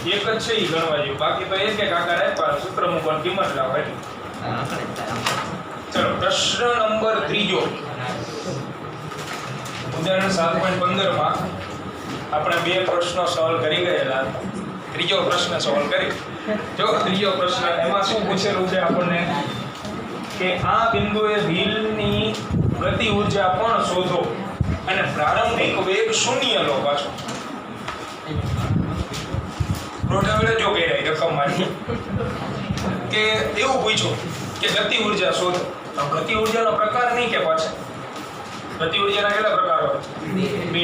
એક જ છે ઈ ગણવા જેવું, બાકી તો એક આકાર આપ્યા સૂત્ર મૂકવાની કિંમત લાવો એટલે. ચલો પ્રશ્ન નંબર 3 ઉદાહરણ 7.15 માં આપણે બે પ્રશ્નો સોલ્વ કરી ગયેલા. ત્રીજો પ્રશ્ન સોલ્વ કરી. જો ત્રીજો પ્રશ્ન એમાં શું પૂછેલું છે આપણને કે આ બિંદુએ વ્હીલની ગતિ ઊર્જા પણ શોધો અને પ્રારંભિક વેગ શૂન્ય લો. પાછો રોટાવેલે જો કહી રહી રકમ મારી કે એવું પૂછ્યું કે ગતિ ઊર્જા શોધો. ગતિ ઊર્જાનો પ્રકાર નહીં કે પાછા ગતિ ઊર્જાના કેટલા પ્રકારો બે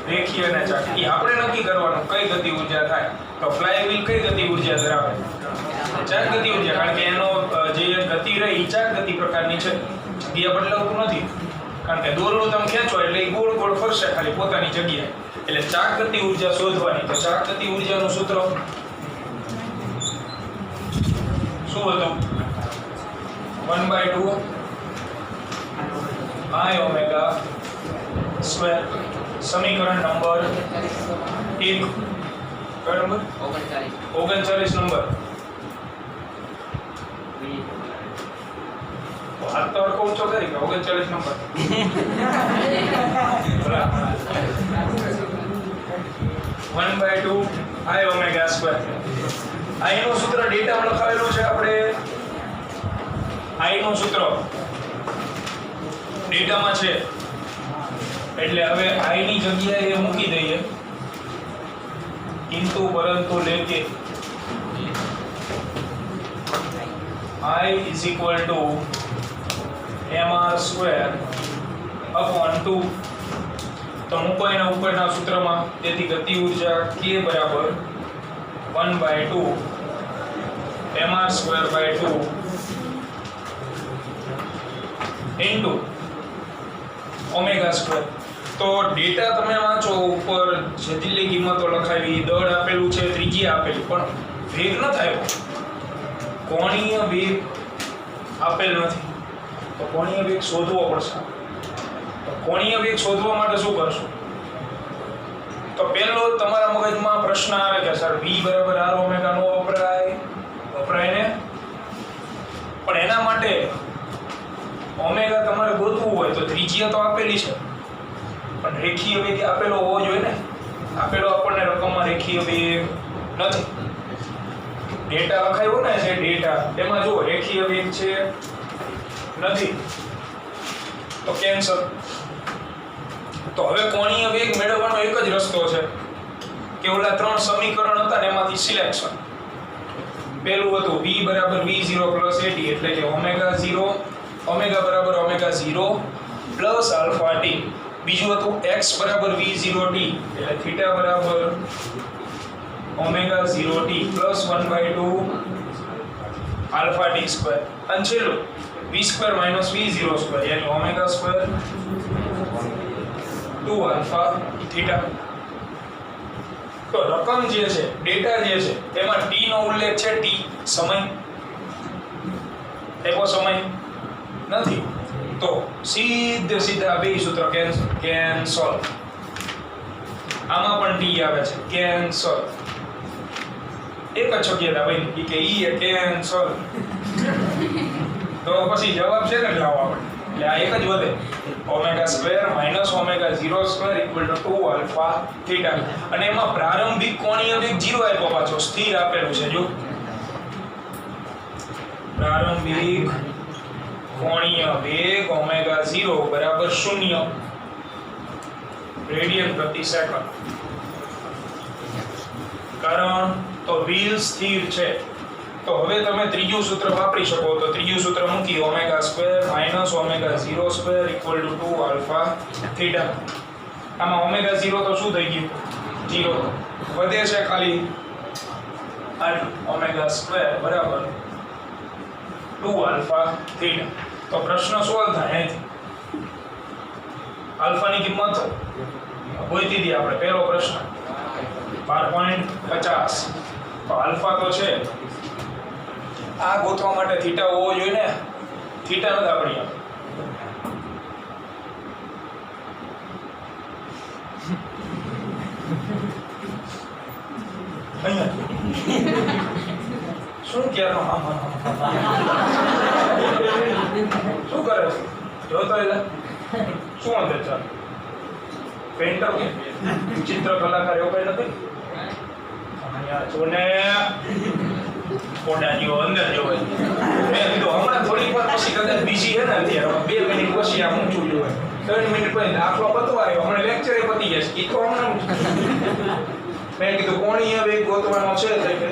રેખીય અને ચાકીય. આપણે નક્કી કરવાનું કઈ ગતિ ઊર્જા થાય. તો ફ્લાયવ્હીલ કઈ ગતિ ઊર્જા ધરાવે? ચાક ગતિ ઊર્જા, કારણ કે એનો જે ગતિ રહી ચાક ગતિ પ્રકારની છે. જગ્યા બદલાવતું નથી, કારણ કે દોરડું તમે ખેંચો એટલે એ ગોળ ગોળ ફરશે ખાલી પોતાની જગ્યાએ. એટલે ચાક ગતિ ઊર્જા શોધવાની. તો ચાક ગતિ ઊર્જાનું સૂત્ર શું હતું? 1/2 I omega square. સમીકરણ નંબર 1. કયો નંબર? 39 નંબર. હાથ તો અડકો ઊંચો કરી કે 39 નંબર. 1/2 I omega square. આ એનું સૂત્ર ડેટામાં લખાવેલું છે. આપણે I નું સૂત્ર ડેટામાં છે એટલે હવે I ની જગ્યાએ મૂકી દઈએ. किंतु परंतु लेके I is equal to mr square upon 2. તો મૂકો એના ઉપરના સૂત્રમાં. તેથી ગતિ ઊર્જા k બરાબર 1/2 mr square by 2 into omega square. તો ડેટા તમે વાંચો, ઉપર જટિલ કિંમતો લખાવી, દળ આપેલું છે, ત્રિજ્યા આપેલી, પણ વેગ ન થાય. કોણીય વેગ આપેલ નથી, તો કોણીય વેગ શોધવો પડશે. તો કોણીય વેગ શોધવા માટે શું કરશો? તો પહેલો તમારા મગજમાં પ્રશ્ન આવે કે સર v બરાબર r ઓમેગા નો વપરાય ને, પણ એના માટે ઓમેગા તમારે ગોતવું હોય તો ત્રિજ્યા તો આપેલી છે, પણ રેખીય વેગ આપેલો હોવો જોઈએ ને. આપેલો આપણને રકમમાં રેખીય વેગ નથી. ડેટા લખાયો ને છે ડેટા, એમાં જો રેખીય વેગ છે નથી, તો કેન્સલ. તો હવે કોણીય વેગ મેળવવાનો એક જ રસ્તો છે કે ઓલા 3 સમીકરણ હતા ને એમાંથી સિલેક્શન. પહેલું હતું v બરાબર v0 પ્લસ at, એટલે કે ઓમેગા 0 ઓમેગા બરાબર ઓમેગા 0 પ્લસ આલ્ફા t. બીજું હતું x બરાબર v0t, એટલે થીટા બરાબર omega 0t plus 1/2 alpha t square. અને છેલ્લું v square minus v0 square, એટલે ઓમેગા સ્ક્વેર 2 આલ્ફા થીટા. તો રકમ જે છે, ડેટા જે છે, તેમાં t નો ઉલ્લેખ છે. t સમય, એકો સમય નથી. તો સીધા બે સૂત્ર કેન્સલ. આમાં પણ t આવે છે, કેન્સલ. એક જ શક્યતા ભાઈ કે ઈ એ કેન્સલ. તો પછી જવાબ છે ને લાવો આપણે, એટલે આ એક જ વધે. Omega square minus omega 0 square equal to 2 alpha theta. અને એમાં પ્રારંભિક કોણીય વેગ 0 આપ્યો, પાછો સ્થિર આપેલું છે. જો પ્રારંભિક કોણીય વેગ ઓમેગા 0 બરાબર 0 રેડિયન પ્રતિ સેકન્ડ. કારણ તો વ્હીલ સ્થિર છે. તો હવે તમે ત્રીજું સૂત્ર વાપરી શકો. તો ત્રીજું સૂત્ર મૂકી omega square minus omega 0 square equal to 2 alpha theta. આમાં ઓમેગા 0 તો શું થઈ ગયું? 0 વધે છે ખાલી ઓમેગા સ્ક્વેર બરાબર 2 આલ્ફા થીટા. તો પ્રશ્ન સોલ્વ થાય અહીંથી. આલ્ફાની કિંમત ગોતી દી આપણે. પહેલો પ્રશ્ન 12.50. તો આલ્ફા તો છે, આ ગોતવા માટે થીટા હોવો જોઈએ ને. થીટા નથી આપણી. શું ક્યારનો શું કરે છે જોતો એટલે શું અંદર ચાલ પેન્ટર કે ચિત્ર કલાકાર એવું કઈ નથી અહીંયા જોને કોડા જેવો અંદર જોવે મેં કીધું હમણાં થોડીક વાર પછી કદાચ બીજી છે ને અત્યારે 2 મિનિટ પછી આ ઊંચું જોવે 3 મિનિટ પછી દાખલો બતવાયો હમણાં લેક્ચર એ પતી જશે ઈ તો હમણાં મેં કીધું કોણીય વેગ ગોતવાનો છે કે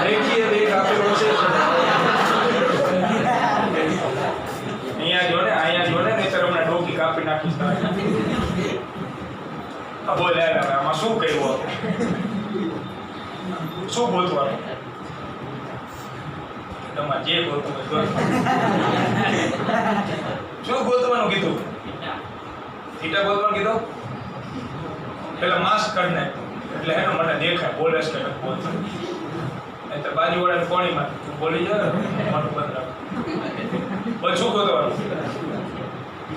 રેખીય વેગ આપેલો છે અહીંયા જો ને નહીતર હમણાં ડોકી કાપી નાખીશ આ બોલ આમાં શું કહ્યું શું ગોતવાનું તમારે જે ગોતવું હોય શું ગોતવાનું કીધું થીટા ગોતવાનું કીધું પેલા માસ્ક કાઢ નાખ એટલે એનો મને દેખાય બોલે છે કે બોલતું એટલે બાજુવાળાને કોણીમાં તું બોલી જાવ ને મોટું બંધ રાખ બોલ શું ગોતવાનું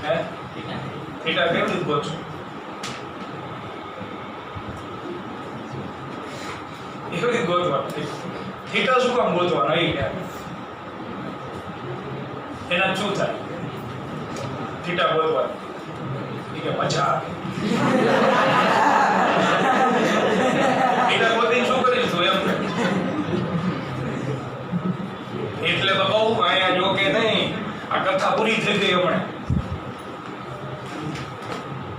હે થીટા કેવી રીતે ગોતશું એવી રીતે ગોતવાનું થીટા શું કામ ગોતવાનું અહીં એના શું થાય થીટા ગોતવાનું કે મજા આવે થીટા ગોતીને શું કરીશ તું એમ એટલે તો બહુ અહીંયા જો કે નહીં આ કથા પૂરી થઈ ગઈ હમણાં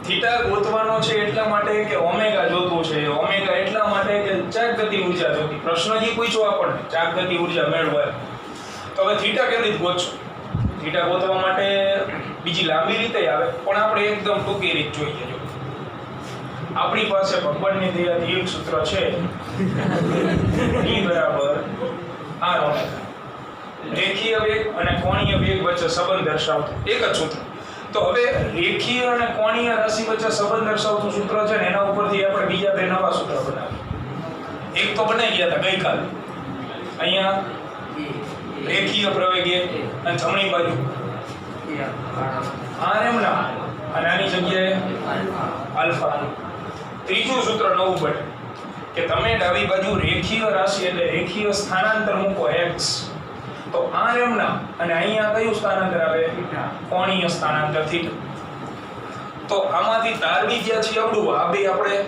થીટા ગોતવાનો છે એટલા માટે કે ઓમેગા જોતું છે ઓમેગા એટલા માટે કે ચાક ગતિ ઊર્જા જોતી પ્રશ્ન જે પૂછ્યો આપણને ચાક ગતિ ઊર્જા મેળવવા તો હવે થીટા કેવી રીતે ગોતશો થીટા ગોતવા માટે બીજી લાંબી રીતે આવે પણ આપણે એકદમ ટૂંકી રીત જોઈએ જો આપણી પાસે ભગવાનની દયાથી એક સૂત્ર છે E બરાબર r ઓમેગા રેખીય વેગ અને કોણીય વેગ વચ્ચે સંબંધ દર્શાવતું એક જ સૂત્ર તો હવે રેખીય અને કોણીય રાશિ વચ્ચે સંબંધ દર્શાવતું સૂત્ર છે ને એના ઉપરથી આપણે બીજા બે નવા સૂત્ર બનાવીએ એક તો બનાવી ગયા હતા ગઈકાલે અહીંયા રેખીય પ્રવેગ અને જમણી બાજુ એમ ના અને આની જગ્યાએ આલ્ફા ત્રીજું સૂત્ર નવું બને કે તમે ડાબી બાજુ રેખીય રાશિ એટલે રેખીય સ્થાનાંતર મૂકો x તો એમ ના અને અહીંયા કયું સ્થાનાંતર આવે કોણીય સ્થાનાંતર થીટા તો આમાંથી તારવી ગયા છે આવડું આ બે આપણે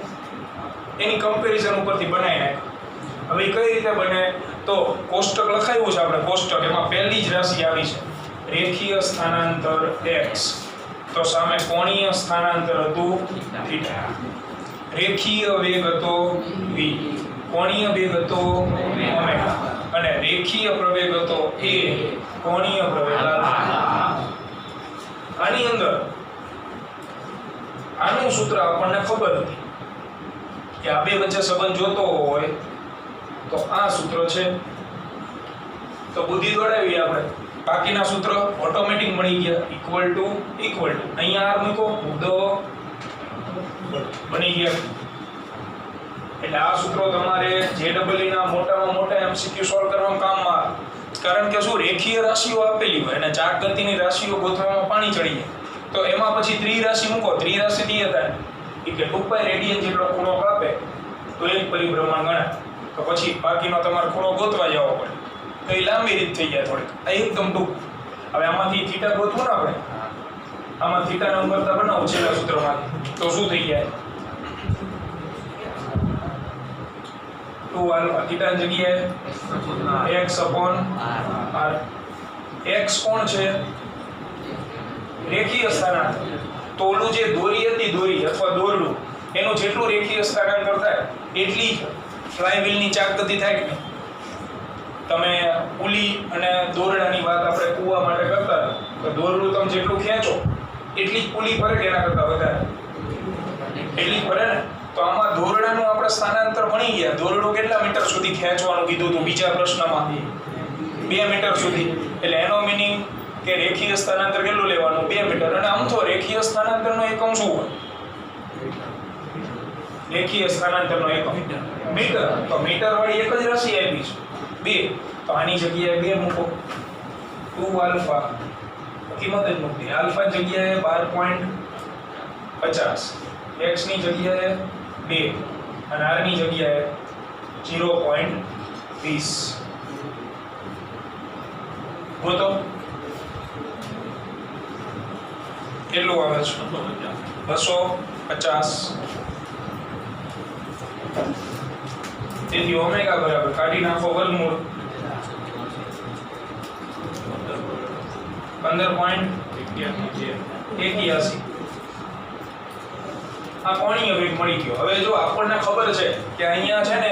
એની કમ્પેરિઝન ઉપરથી બનાવી નાખ હવે કઈ રીતે બને તો કોષ્ટક લખાયું છે આપણે કોષ્ટક એમાં પહેલી જ રાશિ આવી છે રેખીય સ્થાનાંતર x તો સામે કોણીય સ્થાનાંતર હતું થીટા રેખીય વેગ હતો v કોણીય વેગ હતો ઓમેગા અને રેખીય પ્રવેગ હતો a કોણીય પ્રવેગ આની અંદર આનું સૂત્ર આપણને ખબર હતી કે આ બે વચ્ચે સંબંધ જોતો હોય તો આ સૂત્ર છે તો બુદ્ધિ દોડાવી આપણે બાકીના સૂત્ર ઓટોમેટિક મળી ગયા ઇક્વલ ટુ અહીંયા r મૂકો મુદ્દો બની ગયા એટલે આ સૂત્રો તમારે JEE ના મોટામાં મોટા MCQ સોલ્વ કરવામાં કામમાં આવે કારણ કે શું રેખીય રાશિઓ આપેલી હોય અને ચાક ગતિની રાશિઓ ગોતવામાં પાણી ચડી જાય તો એમાં પછી ત્રિરાશિ મૂકો ત્રિરાશિ થી હતા કે 2π રેડિયન જેટલો ખૂણો કાપે તો એક પરિભ્રમણ ગણાય તો પછી બાકીનો તમારે ખૂણો ગોતવા જવો પડે તો એ લાંબી રીત થઈ જાય થોડીક આ એકદમ ટૂંક હવે આમાંથી થીટા ગોતવું ને આપણે આમાં થીટાના ઉમરતા બનાવો છેલ્લા સૂત્રમાંથી તો શું થઈ જાય 2 આલ્ફા થીટાની જગ્યાએ x upon r x કોણ છે રેખીય સ્થાનાંતર તો ઓલું જે દોરી હતી દોરી અથવા દોરડું એનું જેટલું રેખીય સ્થાનાંતર થાય એટલી ફ્લાયવ્હીલની ચાક ગતિ થાય કે તમે પુલી અને દોરડાની વાત આપણે કૂવા માટે કરતા તો દોરડું તમે જેટલું ખેંચો એટલી જ પુલી ફરે કે એના કરતા વધારે એટલી ફરે ને તો આમાં દોરડાનું આપણે સ્થાનાંતર ભણી ગયા દોરડું કેટલા મીટર સુધી ખેંચવાનું કીધું હતું બીજા પ્રશ્નમાં 2 મીટર સુધી એટલે એનો મીનિંગ કે રેખીય સ્થાનાંતર કેટલું લેવાનું 2 મીટર અને આમ તો રેખીય સ્થાનાંતરનો એકમ શું હોય રેખીય સ્થાનાંતરનો એકમ મીટર તો મીટર વાળી એક જ રાશિ આપી છે 2 તો આની જગ્યાએ 2 મૂકો 2 આલ્ફા કિંમત જ મૂકી આલ્ફા જગ્યાએ 12.50 x ની જગ્યાએ 2 અને r ની જગ્યાએ 0.20 ગોતો કેટલું આવે છે 250 તેથી ઓમેગા બરાબર કાઢી નાખો વર્ગમૂળ 15.81 આ કોણીય વેગ મળી ગયો. હવે જો આપણને ખબર છે કે અહીંયા છે ને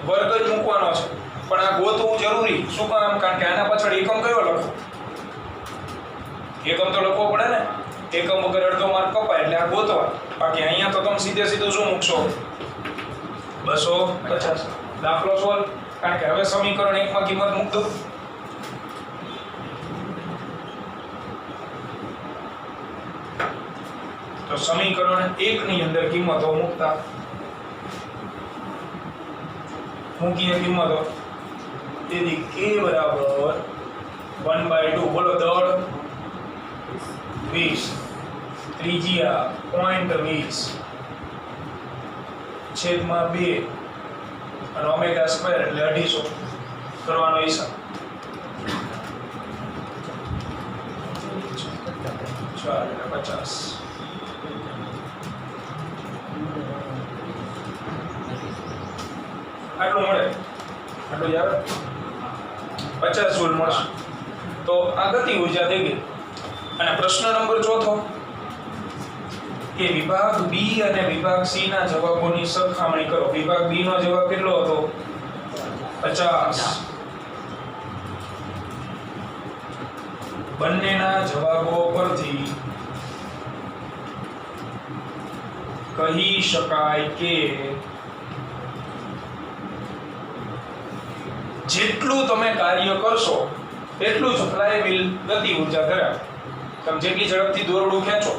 વર્ગ જ મૂકવાનો છે પણ આ ગોતવું જરૂરી શું કામ? કારણ કે આના પાછળ એકમ કયો લખો? એકમ તો લખવો પડે ને. એકમ વગર અડધો માર્ક કપાય એટલે આ ગોતવા. બાકી અહીંયા તો તમે સીધે સીધું શું મૂકશો? 250. દાખલો સોલ્વ. કારણ કે હવે સમીકરણ 1 માં કિંમત મૂક દો. તો સમીકરણ 1 ની અંદર કિંમતો મૂકતા મૂકીએ કિંમતો. તેથી k બરાબર 1/2. બોલો દળ 20, ત્રિજ્યા 0.20 છેદમાં 2 અને ઓમેગા સ્ક્વેર એટલે 250 કરવાનો હિસાબ. 4 આટલું મળે. આટલું યાર 50 જૂલ મળશે. તો આ ગતિ ઊર્જા થઈ ગઈ. અને પ્રશ્ન નંબર 4 કે વિભાગ બી અને વિભાગ સી ના જવાબોની સરખામણી કરો. વિભાગ બી નો જવાબ કેટલો હતો? 50. બંનેના જવાબો પરથી કહી શકાય કે જેટલું તમે કાર્ય કરશો એટલું જ ફ્લાયવ્હીલ ગતિ ઊર્જા ધરાવે. તમે જેટલી ઝડપથી દોરડું ખેંચો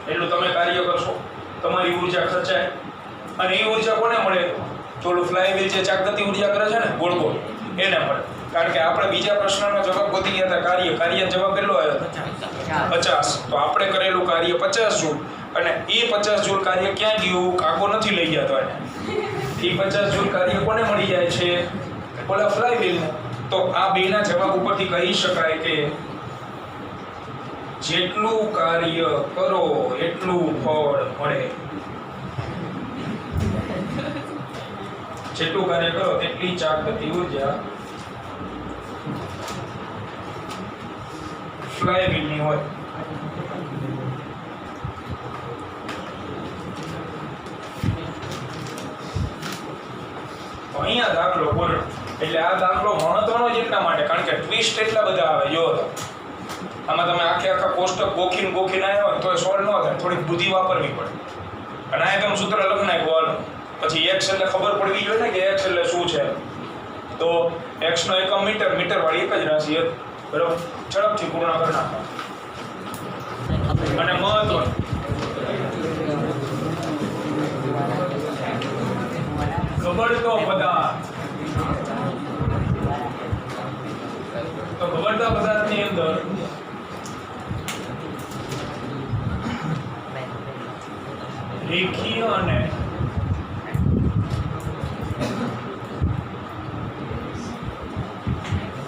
એટલું તમે કાર્ય કરશો, તમારી ઊર્જા ખર્ચાય. અને એ ઊર્જા કોને મળે? થોડું ફ્લાયવ્હીલ જે ચાક ગતિ ઊર્જા કરે છે ને ગોળ ગોળ એને મળે. કારણ કે આપણે બીજા પ્રશ્નનો જવાબ ગોતી ગયા હતા કાર્ય જવાબ કેટલો આવ્યો હતો? 50. તો આપણે કરેલું કાર્ય 50 જૂલ અને એ 50 જૂલ કાર્ય ક્યાં ગયું? કાકો નથી લઈ ગયા તો એને. એ 50 જૂલ કાર્ય કોને મળી જાય છે? ઓલા ફ્લાયવ્હીલનું. તો આ બેના જવાબ ઉપરથી કહી શકાય કે જેટલું કાર્ય કરો એટલું ફળ મળે. જેટલું કાર્ય કરો તેટલી ચાક ગતિ ઊર્જા ફ્લાયવ્હીલની હોય. અહીંયા દાખલો પૂર્ણ. એટલે આ દાખલો મહત્વનો જ એટલા માટે કારણ કે ટ્વિસ્ટ એટલા બધા આવે. જો તો આમાં તમે આખા કોષ્ટક ગોખીને આવ્યા હોય તો એ સોલ્વ ન થાય. થોડીક બુદ્ધિ વાપરવી પડે. અને આ તમે સૂત્ર લખી નાખ્યું પછી x એટલે ખબર પડવી જોઈએ ને કે x એટલે શું છે. તો x નો એકમ મીટર, મીટર વાળી એક જ રાશિ હતી. બરાબર? ઝડપથી પૂર્ણ કરી નાખો. અને મહત્વ ગબડતો પદાર્થ. તો ગબડતા પદાર્થની અંદર રેખીય અને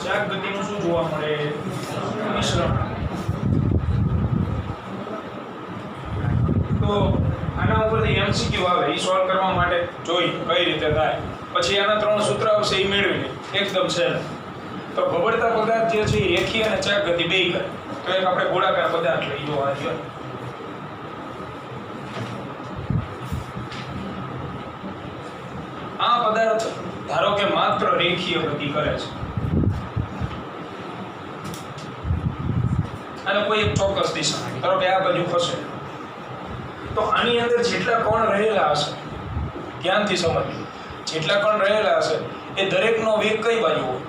ચાક ગતિનું શું જોવા મળે? મિશ્રણ. તો આના ઉપરથી એમસીક્યુ આવે. એ સોલ્વ કરવા માટે જોઈ કઈ રીતે થાય. પછી આના 3 સૂત્ર આવશે એ મેળવીને એકદમ સહેલ. તો ગબડતા પદાર્થ જે છે એ રેખીય અને ચાક ગતિ બે કરે. તો એક આપણે ગોળાકાર પદાર્થ લઈ જો આ છે. આ પદાર્થ ધારો કે માત્ર રેખીય ગતિ કરે છે અને કોઈ એક ચોક્કસ દિશા, ધારો કે આ બાજુ ખસે, તો આની અંદર જેટલા કોણ રહેલા હશે, ધ્યાનથી સમજજો, જેટલા કોણ રહેલા હશે એ દરેકનો વેગ કઈ બાજુ હોય?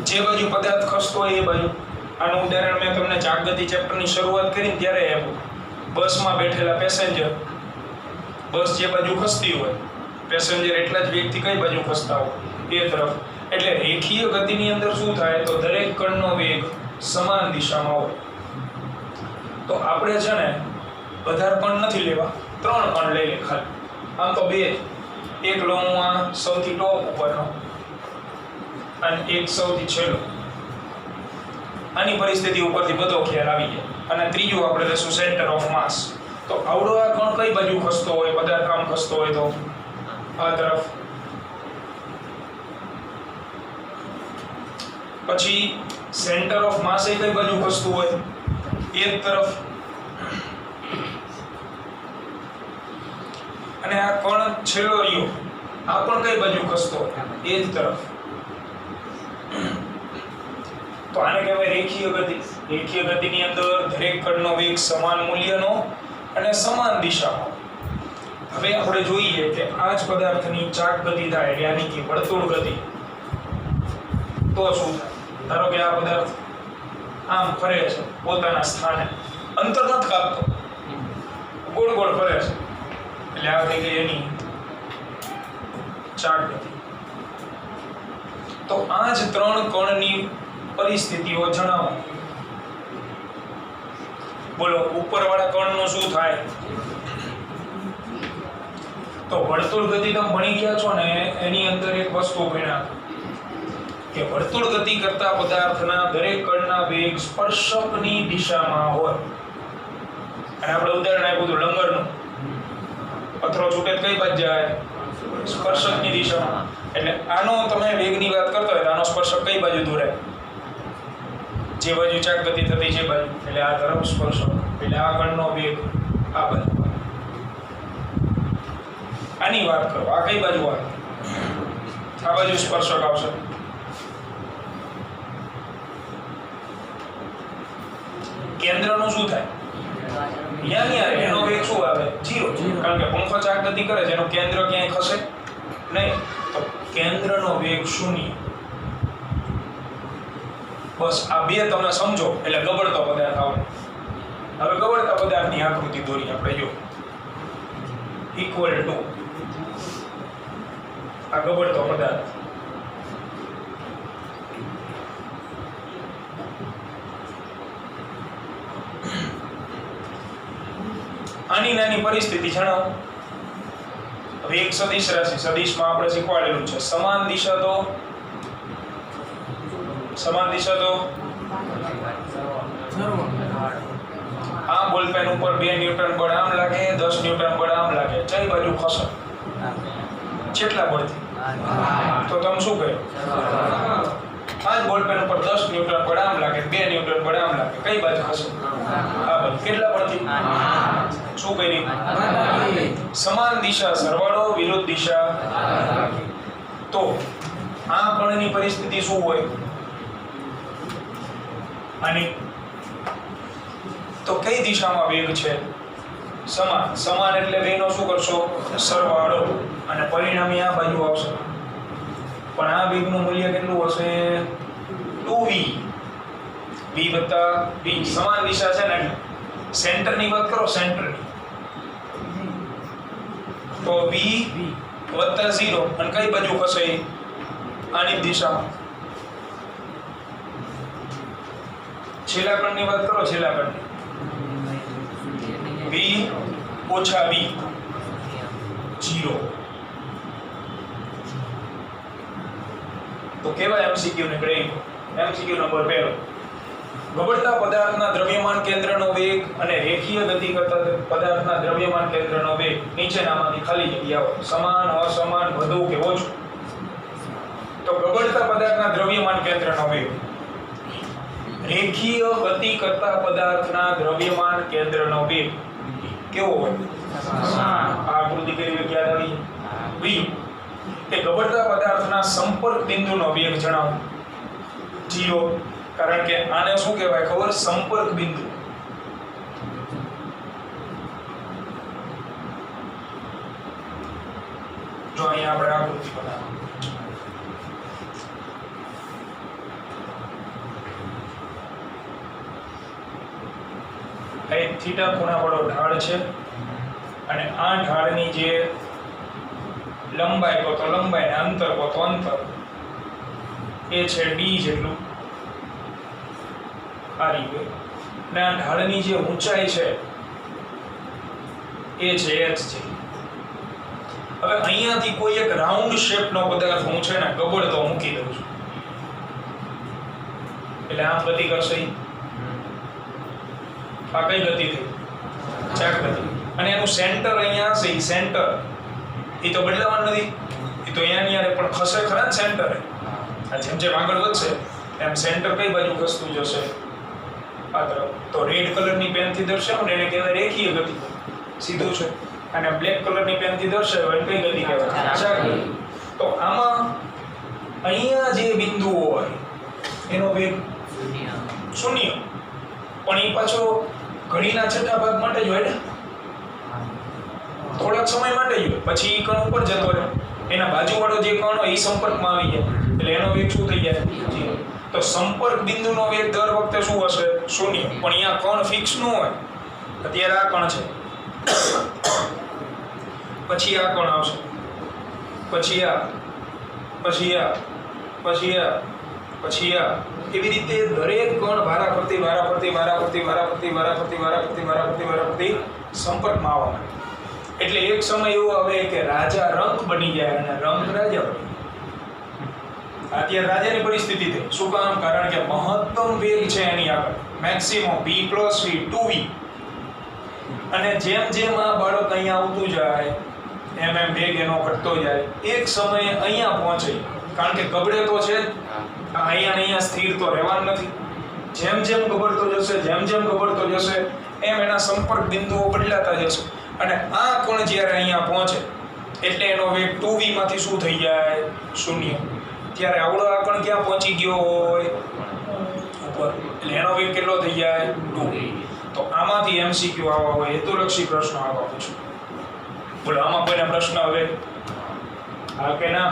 જે બાજુ પદાર્થ ખસતો હોય એ બાજુ. આનું ઉદાહરણ મેં તમને ચાક ગતિ ચેપ્ટરની શરૂઆત કરી ત્યારે આપ્યું. બસમાં બેઠેલા પેસેન્જર, બસ જે બાજુ ખસતી હોય, પેસેન્જર એટલા જ વેગથી કઈ બાજુ ખસતા હોય? એ તરફ. એટલે રેખીય ગતિની અંદર શું થાય? તો દરેક કણનો વેગ સમાન દિશામાં હોય. તો આપણે છે ને વધારે કણ નથી લેવા, ત્રણ કણ લઈ લે ખાલી. આમ તો બે, એક લઉં હું આ સૌથી ટોપ ઉપરનો અને એક સૌથી છેલ્લો. આની પરિસ્થિતિ ઉપરથી બધો ખ્યાલ આવી જાય. અને ત્રીજું આપણે લેશું સેન્ટર ઓફ માસ. તો આવડો આ કણ કઈ બાજુ ખસતો હોય, પદાર્થ આમ ખસતો હોય તો આ તરફ. પછી સેન્ટર ઓફ માસ એ કઈ બાજુ ખસતું હોય, એક તરફ. અને આ કણ છેલ્લો રહ્યો આ પણ કઈ બાજુ ખસતો હોય, એ જ તરફ. તો આને કહેવાય રેખીય ગતિ. રેખીય ગતિની અંદર દરેક કણનો વેગ સમાન મૂલ્યનો અને સમાન દિશામાં. હવે આપણે જોઈએ કે આ જ પદાર્થની ચાક ગતિ થાય એટલે આની કે વર્તુળ ગતિ, તો શું થાય? ધારો કે આ પદાર્થ આમ ફરે છે પોતાના સ્થાને, અંતર નથી કાપતો, ગોળ ગોળ ફરે છે, એટલે આ થઈ ગઈ એની ચાક ગતિ. તો આ જ ત્રણ કણની પરિસ્થિતિઓ જણાવો. બોલો ઉપરવાળા કણનું શું થાય? તો વર્તુળ ગતિ તમે ભણી ગયા છો ને, એની અંદર એક વસ્તુ ભણ્યા કે વર્તુળ ગતિ કરતા પદાર્થના દરેક કણના વેગ સ્પર્શકની દિશામાં હોય. અને આપણે ઉદાહરણ આપ્યું હતું લંગરનું. પથ્થરો છૂટે કઈ બાજુ જાય? સ્પર્શકની દિશામાં. એટલે આનો તમે વેગની વાત કરતા હોય તો આનો સ્પર્શક કઈ બાજુ દોરે? જે બાજુ ચાક ગતિ થતી છે બાજુ, એટલે આ તરફ સ્પર્શક. એટલે આ કણનો વેગ આ બાજુ. આની વાત કરો, આ કઈ બાજુ આવે? આ બાજુ સ્પર્શક આવશે. કેન્દ્રનું શું થાય? એનો વેગ શું આવે? 0. કારણ કે પંખો ચાક ગતિ કરે છે, એનું કેન્દ્ર ક્યાંય ખસે નહીં. તો કેન્દ્રનો વેગ 0. બસ આ બે તમે સમજો એટલે ગબડતો પદાર્થ આવે. હવે ગબડતા પદાર્થની આકૃતિ દોરી આપણે. જો ઇક્વલ ટુ આ ગબડતો પદાર્થ. આની નાની પરિસ્થિતિ જણાવો. હવે એક સદિશ રાશિ, સદિશમાં આપણે શીખવાડેલું છે સમાન દિશા તો આ બોલપેન ઉપર 2 ન્યૂટન બળ આમ લાગે, 10 ન્યૂટન બળ આમ લાગે, કઈ બાજુ ખસે? કેટલા બળથી? તો તમે શું કહ્યું? આ જ બોલપેન ઉપર 10 ન્યૂટન બળ આમ લાગે, 2 ન્યૂટન બળ આમ લાગે, કઈ બાજુ ખસે? આ બાજુ. કેટલા બળથી? શું કરી? સમાન દિશા સરવાળો, વિરુદ્ધ દિશા. તો આ કણની પરિસ્થિતિ શું હોય? આની તો કઈ દિશામાં વેગ છે? સમાન. સમાન એટલે બેનો શું કરશો? સરવાળો. અને પરિણામી આ બાજુ આવશે. પણ આ વેગનું મૂલ્ય કેટલું હશે? 2v. v વત્તા v. સમાન દિશા છે ને, સેન્ટરની વાત કરો, સેન્ટરની. તો v વત્તા 0. અને કઈ બાજુ ખસે? આની દિશામાં. છેલ્લા કણની વાત કરો, છેલ્લા કણની. v ઓછા v 0. તો કેવા એમસીક્યુ નીકળે? MCQ number 1. ગબડતા પદાર્થના દ્રવ્યમાન કેન્દ્રનો વેગ અને રેખીય ગતિ કરતા પદાર્થના દ્રવ્યમાન કેન્દ્રનો વેગ નીચેનામાંથી ખાલી જગ્યાઓ સમાન, અસમાન, વધુ કે ઓછું. તો ગબડતા પદાર્થના દ્રવ્યમાન કેન્દ્રનો વેગ રેખીય ગતિ કરતા પદાર્થના દ્રવ્યમાન કેન્દ્રનો વેગ કેવો હોય? સમાન. આ આકૃતિ કેવી યાદ આવી? v. તે ગબડતા પદાર્થના સંપર્ક બિંદુનો વેગ જણાવો. 0. કારણ કે આને શું કહેવાય ખબર? સંપર્ક બિંદુ. જો અહીંયા આપણે આકૃતિ બનાવો. એક થીટા ખૂણાવાળો ઢાળ છે અને આ ઢાળની જે લંબાઈ કહો તો લંબાઈ ને અંતર કહો તો અંતર એ છે d જેટલું. આ રીતે. અને આ ઢાળની જે ઊંચાઈ છે એ છે HG. હવે અહીંયાથી કોઈ એક રાઉન્ડ શેપનો પદાર્થ હું છે ને ગબડતો મૂકી દઉં છું, એટલે આમ ગતિ કરશે. આ કઈ ગતિ થઈ? ચાક ગતિ. અને એનું સેન્ટર અહીંયા હશે, એ સેન્ટર એ તો બદલાવાનું નથી, એ તો અહીંયા ની પણ ખસે ખરા ને સેન્ટર. જેમ જેમ આગળ વધશે એમ સેન્ટર કઈ બાજુ ખસતું જશે? આ તરફ. તો રેડ કલરની પેનથી દર્શાવો ને એને કહેવાય રેખીય ગતિ, સીધું છે. અને બ્લેક કલરની પેનથી દર્શાવો એને કઈ ગતિ કહેવાય? ચાક ગતિ. તો આમાં અહીંયા જે બિંદુઓ હોય એનો વેગ શૂન્ય, પણ એ પાછો ઘડીના છઠ્ઠા ભાગ માટે જ હોય ને, થોડાક સમય માટે જ હોય, પછી એ કણ ઉપર જતો રહે, એના બાજુવાળો જે કણ હોય એ સંપર્કમાં આવી જાય, એટલે એનો વેગ શું થઈ જાય? 0. તો સંપર્ક બિંદુનો વેગ દર વખતે શું હશે? 0. પણ અહીંયા કણ ફિક્સ ન હોય. અત્યારે આ કણ છે, પછી આ કણ આવશે, પછી આ, પછી આ, પછી આ, પછી આ, એવી રીતે દરેક કણ વારાફરતી સંપર્કમાં આવવાના. એટલે એક સમય એવો આવે કે રાજા રંક બની જાય અને રંક રાજા બની. અત્યારે રાજાની પરિસ્થિતિ થઈ. શું કામ? કારણ કે મહત્તમ વેગ છે એની આગળ, મેક્સિમમ v + v 2v. અને જેમ જેમ આ બાળક અહીંયા આવતું જાય એમ એમ વેગ એનો ઘટતો જાય. એક સમયે અહીંયા પહોંચે, કારણ કે ગબડે તો છે જ, અહીંયા સ્થિર તો રહેવાનું નથી. જેમ જેમ ગબડતો જશે એમ એના સંપર્ક બિંદુઓ બદલાતા જશે. અને આ કોણ જ્યારે અહીંયા પહોંચે એટલે એનો વેગ 2v માંથી શું થઈ જાય? 0. ત્યારે આવડો આ કણ ક્યાં પહોંચી ગયો હોય? ઉપર. એટલે એનો વેગ કેટલો થઈ જાય? 2v. તો આમાંથી MCQ આવા હોય, હેતુલક્ષી પ્રશ્ન આવા પૂછો. બોલો, આમાં કોઈને પ્રશ્ન હવે? હા કે ના?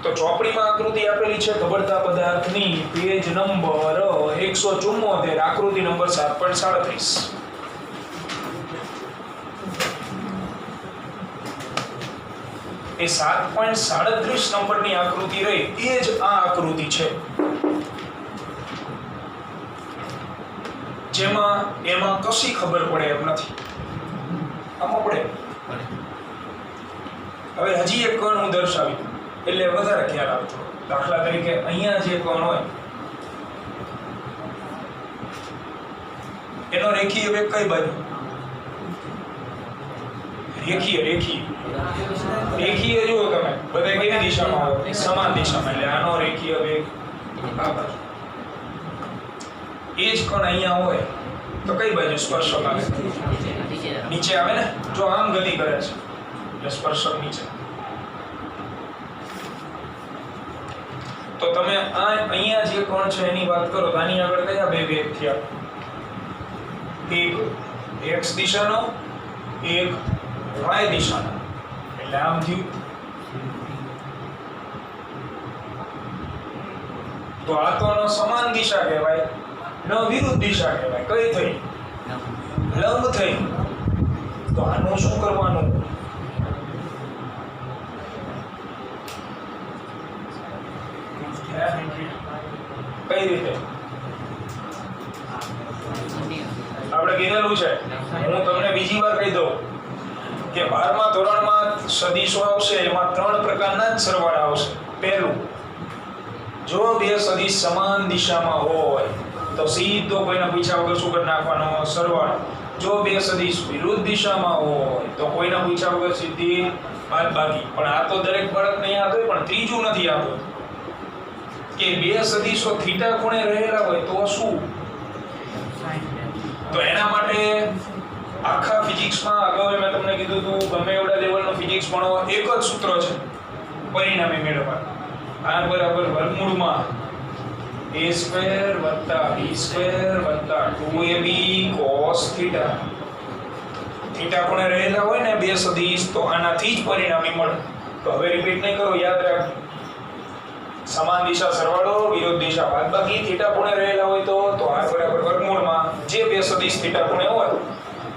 તો ચોપડીમાં આકૃતિ આપેલી છે ગબડતા પદાર્થની, પેજ નંબર 174, આકૃતિ નંબર 7.37. એ 7.37 નંબરની આકૃતિ રહી, એ જ આ આકૃતિ છે, જેમાં એમાં કશી ખબર પડે એમ નથી. આમાં પડે. હવે હજી એક કણ હું દર્શાવી એટલે વધારે ખ્યાલ આવે. દાખલા તરીકે અહીંયા જે કણ હોય એનો રેખીય વેગ કઈ બાજુ? રેખીય જુઓ તમે, બધા કઈ દિશામાં આવે? સમાન દિશામાં. એટલે આનો રેખીય વેગ આ બાજુ. એ જ કણ અહીંયા હોય તો કઈ બાજુ સ્પર્શક આવે? નીચે આવે ને. જો આમ ગતિ કરે છે એટલે સ્પર્શક નીચે. તો તમે અહીંયા જે કોણ છે એની વાત કરો તો આની આગળ કયા બે વેગ થયા? એક x દિશાનો, એક y દિશાનો. એટલે આમ થયું. તો આ તો સમાન દિશા કહેવાય, ન વિરુદ્ધ દિશા કહેવાય. કઈ થઈ? લંબ થઈ. તો આનું શું કરવાનું? કઈ રીતે? આપણે કીધેલું છે, હું તમને બીજી વાર કહી દઉં કે 12મા ધોરણમાં સદિશો આવશે, એમાં 3 પ્રકારના જ સરવાળા આવશે. પહેલું, જો બે સદિશ સમાન દિશામાં હોય તો સીધો કોઈના પૂછ્યા વગર શું કરી નાખવાનો? સરવાળો. જો બે સદિશ વિરુદ્ધ દિશામાં હોય તો કોઈના પૂછ્યા વગર સીધી બાદબાકી. પણ આ તો દરેક બાળકને યાદ હોય, પણ ત્રીજું નથી આવતું કે બે સદિશો થીટા ખૂણે રહેલા હોય તો શું? તો એના માટે આખા ફિઝિક્સમાં અગાઉ મેં તમને કીધું હતું, ગમે એવડા લેવલનો ફિઝિક્સ ભણો, એક જ સૂત્ર છે પરિણામે મેળવવા. r બરાબર વર્ગમૂળમાં a² + b² + 2ab cos θ. Theta ખૂણે રહેલા હોય ને બે સદિશ, તો આનાથી જ પરિણામી મળે. તો હવે રિપીટ નહીં કરો, યાદ રાખ. સમાન દિશા સરવાળો, વિરુદ્ધ દિશા બાદબાકી. થીટા ખૂણે રહેલા હોય તો r બરાબર વર્ગમૂળમાં જે બે સદિશ થીટા ખૂણે હોય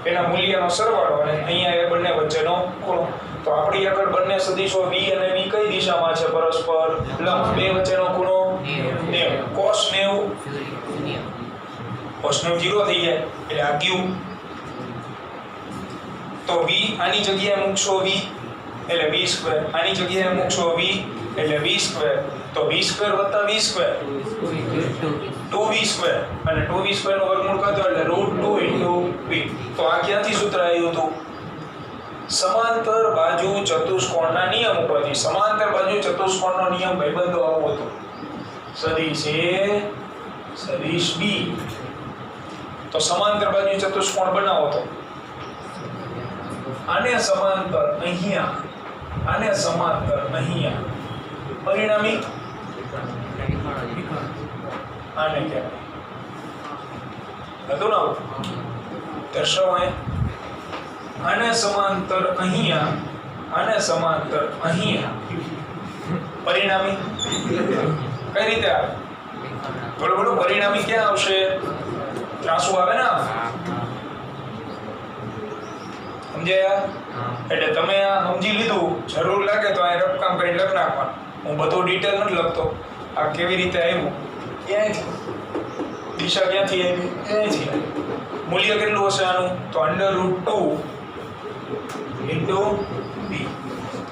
એના મૂલ્યનો સરવાળો, અને અહીંયા એ બંને વચ્ચેનો ખૂણો. તો આપણી આગળ બંને સદિશો v અને v કઈ દિશામાં છે? પરસ્પર લંબ. બે વચ્ચેનો ખૂણો 90. cos 90 0 થઈ જાય એટલે આ ક્યુ. તો v આની જગ્યાએ મૂકશો v એટલે v સ્ક્વેર, આની જગ્યાએ મૂકશો v એટલે v સ્ક્વેર, તો v સ્ક્વેર વત્તા v સ્ક્વેર 2v સ્ક્વેર, અને 2v સ્ક્વેર નું વર્ગમૂળ કાઢો એટલે √2 * v. તો આ ક્યાંથી સૂત્ર આવ્યું હતું? સમાંતર બાજુ ચતુષ્કોણના નિયમ ઉપરથી. સમાંતર બાજુ ચતુષ્કોણનો નિયમ ભાઈબંધો આવો હતો, સદિશ A સદિશ B. તો સમાંતર બાજુ ચતુષ્કોણ બનાવો તો આને સમાંતર અહીંયા, આને સમાંતર અહીંયા, પરિણામી આને કહેવાય હતું ને. દર્શાવાય આને સમાંતર અહીંયા, આને સમાંતર અહીંયા, પરિણામી કઈ રીતે આવે? બોલો પરિણામી ક્યાં આવશે? ત્રાસુ આવે ને, સમજાયા? એટલે તમે આ સમજી લીધું, જરૂર લાગે તો આ રફકામ કરીને લખ નાખવાનું. હું બધું ડિટેલ નથી લખતો. આ કેવી રીતે આવ્યું, ક્યાંથી દિશા ક્યાંથી આવી, ક્યાંથી મૂલ્ય કેટલું હશે આનું? તો √2 * b,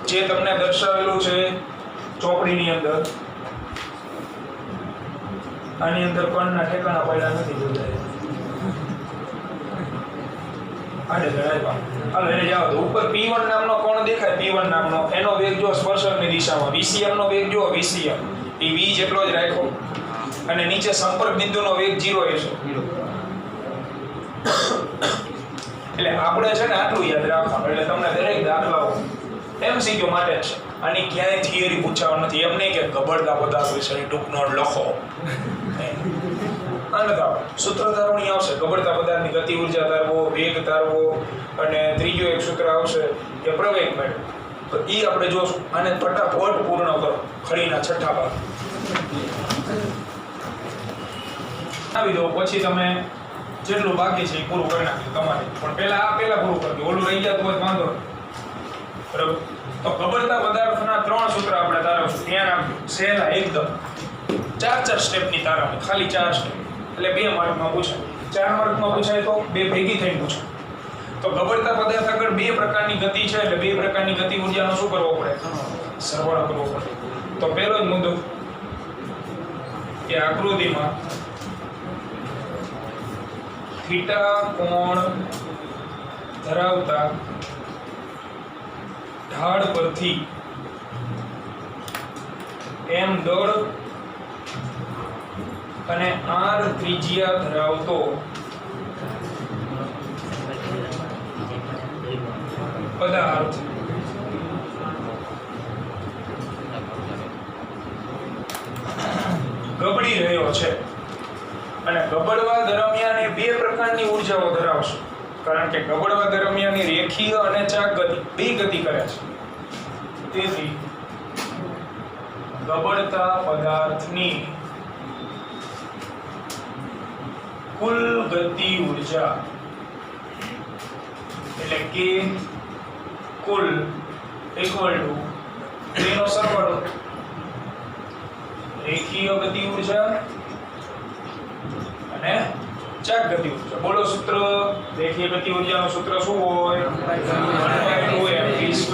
જે તમને દર્શાવેલું છે ચોપડીની અંદર. આની અંદર કોણના ઠેકાણા પડ્યા નથી જોડાય. આને જણાવ્યા. હાલો એને જાવ તો ઉપર P1 નામનો કોણ દેખાય? P1 નામનો, એનો વેગ જો સ્પર્શકની દિશામાં. VCM નો વેગ જો VCM એ v જેટલો જ રાખો, અને નીચે સંપર્ક બિંદુનો વેગ 0 હશે. એટલે આપણે છે ને આટલું યાદ રાખવાનું. એટલે તમને દરેક દાખલાઓ MCQ માટે જ છે. આની ક્યાંય થિયરી પૂછાવા નથી. એમ નહીં કે ગબડતા પદાર્થ વિશે ટૂંક નોટ લખો. સૂત્ર ધારણી આવશે, ગબડતા પદાર્થની ગતિ ઉર્જા ધારવો, વેગ ધારવો, અને ત્રીજો એક સૂત્ર આવશે કે પ્રવેગ મેળવો. તો એ આપણે જોશું. આને ફટાફટ પૂર્ણ કરો. ખડીના છઠ્ઠા ભાગ આવી દો, પછી તમે જેટલું બાકી છે એ પૂરું કરી નાખ્યું તમારે. પણ પહેલા પૂરું કરજો, ઓલું રહી જતું હોય વાંધો નહીં. બરાબર? તો ગબડતા પદાર્થના 3 સૂત્ર આપણે તારવશું. ધ્યાન આપજો, સહેલા એકદમ. 4 સ્ટેપની તારવણી, ખાલી 4 સ્ટેપ. એટલે 2 માર્કમાં પૂછાય. 4 માર્કમાં પૂછાય તો 2 ભેગી થઈને પૂછાય. તો ગબડતા પદાર્થ આગળ 2 પ્રકારની ગતિ છે, એટલે 2 પ્રકારની ગતિ ઊર્જાનો શું કરવો પડે? સરવાળો કરવો પડે. તો પહેલો જ મુદ્દો કે આકૃતિમાં થીટા કોણ ધરાવતા ઢાળ પરથી m દળ અને r ત્રિજ્યા ધરાવતો પદાર્થ ગબડી રહ્યો છે, અને ગબડવા દરમિયાન એ 2 પ્રકારની ઊર્જાઓ ધરાવશે. કારણ કે ગબડવા દરમિયાન રેખીય અને ચાક ગતિ, 2 ગતિ કરે છે. તેથી ગબડતા પદાર્થની કુલ ગતિ ઊર્જા એટલે કે કુલ એનો સરવાળો રેખીય ગતિ ઊર્જા અને ચાક ગતિ ઊર્જા. બોલો સૂત્ર. રેખીય ગતિ ઊર્જાનું સૂત્ર શું હોય? 1/2mv².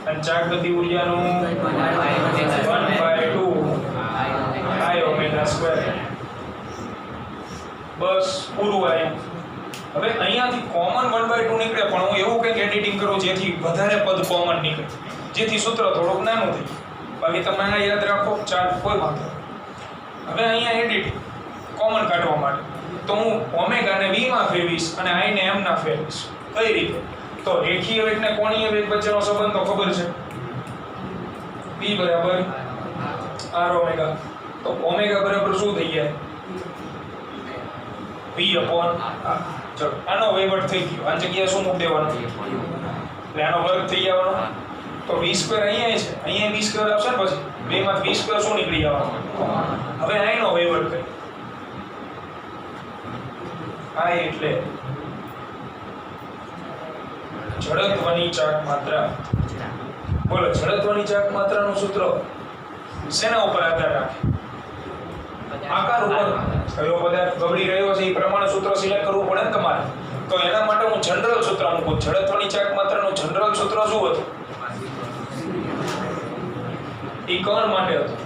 અને ચાક ગતિ ઊર્જાનું 1/2 I². બસ પૂરું આવ્યું. હવે અહીંયાથી કોમન 1/2 નીકળે, પણ હું એવું કંઈક એડિટિંગ કરું જેથી વધારે પદ કોમન નીકળે, જેથી સૂત્ર થોડુંક નાનું થાય. બાકી તમે આ યાદ રાખો, ચાર્ટ કોઈ વાંધો. હવે અહીંયા એડિટિંગ કોમન કાઢવા માટે તો હું ઓમેગાને v માં ફેરવીશ અને i ને m ના ફેરવીશ. કઈ રીતે? તો રેખીય વેગ ને કોણીય વેગ વચ્ચેનો સંબંધ તો ખબર છે, v બરાબર r ઓમેગા. તો ઓમેગા બરાબર શું થઈ જાય? v upon r. ચલો આનો વહીવટ થઈ ગયો. આ જગ્યાએ શું મૂકી દેવાનું? એટલે આનો વર્ગ થઈ જવાનો. તો v² અહીંયા છે, અહીંયા v² આવશે ને, પછી 2 માંથી v² શું નીકળી જવાનું? હવે i નો વહીવટ કરી. આ એટલે જડત્વની ચાક માત્રા. બોલો, જડત્વની ચાક માત્રાનું સૂત્ર શેના ઉપર આધાર રાખે? આકાર ઉપર. કયો પદાર્થ ગબડી રહ્યો છે એ પ્રમાણે સૂત્ર સિલેક્ટ કરવું પડે ને તમારે. તો એના માટે હું જનરલ સૂત્ર મૂકું. જડત્વની ચાક માત્રાનું જનરલ સૂત્ર શું હતું? ઈ કણ માટે હતું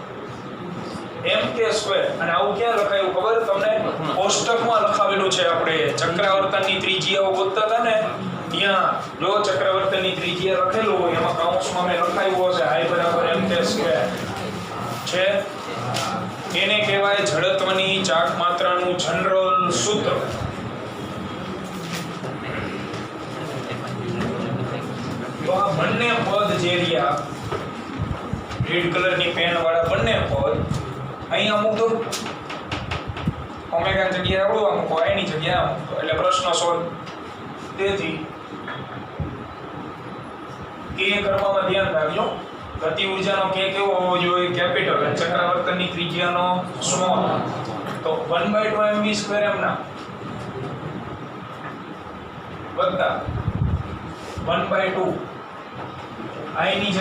mk². અને આવું ક્યાં લખાયું ખબર તમને? કોષ્ટકમાં લખાવેલું છે. આપણે ચક્રાવર્તનની ત્રિજ્યાઓ ગોતતા હતા ને, ત્યાં જો ચક્રાવર્તનની ત્રિજ્યા લખેલું હોય એમાં કૌંસમાં મેં લખાયું હશે I = mk² છે. એને કહેવાય જડત્વની ચાક માત્રાનું જનરલ સૂત્ર. તો આ બંને પદ જે રહ્યા રેડ કલરની પેન વાળા બંને પદ અહીંયા મૂક દો. ઓમેગા જગ્યાએ આવડું મૂકો, આની જગ્યાએ મૂકો, એટલે પ્રશ્ન સોલ્વ. તેથી કે કરવામાં ધ્યાન રાખજો. ગતિ ઊર્જાનો કે કેવો હોવો જોઈએ? કેપિટલ. અને ચક્રાવર્તનની ત્રિજ્યાનો સ્મોલ. તો 1/2 mv² એમના વત્તા 1/2 I ની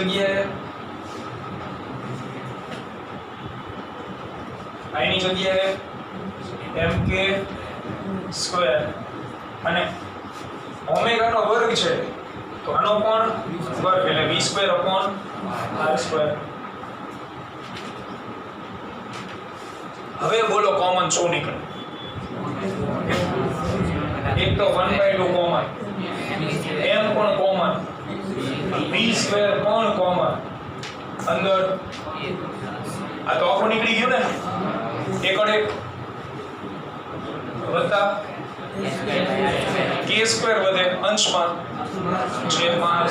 જગ્યાએ mk² અને ઓમેગાનો વર્ગ છે તો આનો પણ વર્ગ એટલે v²/r². હવે બોલો કોમન શું નીકળે? એક તો 1/2 કોમન, m પણ કોમન, v² પણ કોમન, અંદર આ તો આખું નીકળી ગયું ને. એકડ એક વત્તા k² વધે અંશમાં છેદમાં r².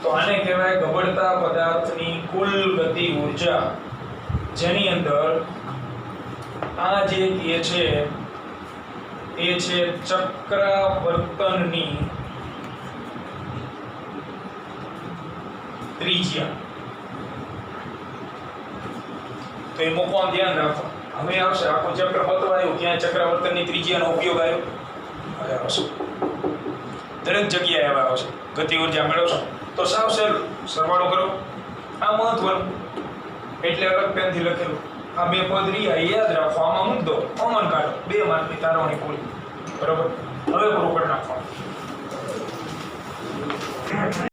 તો આને કહેવાય ગબડતા પદાર્થની કુલ ગતિ ઊર્જા, જેની અંદર આ જે કે છે એ છે ચક્રાવર્તનની ત્રિજ્યા. તો એ મૂકવાનું ધ્યાન રાખો. હવે આવશે આખું ચક્ર બતાવાયું ક્યાં ચક્રાવર્તનની ત્રિજ્યાનો ઉપયોગ આવ્યો. હવે આવશે દરેક જગ્યાએ હવે આવશે. ગતિ ઊર્જા મેળવશો તો સાવ સહેલું સરવાળો કરો. આ મહત્વનું એટલે અલગ પેનથી લખેલું. આ બે પદ રહ્યા યાદ રાખો, આમાં મૂક દો, કોમન કાઢો, 2 માર્કની તારવણી પૂરી. બરોબર. હવે પૂરું કરી નાખવાનું.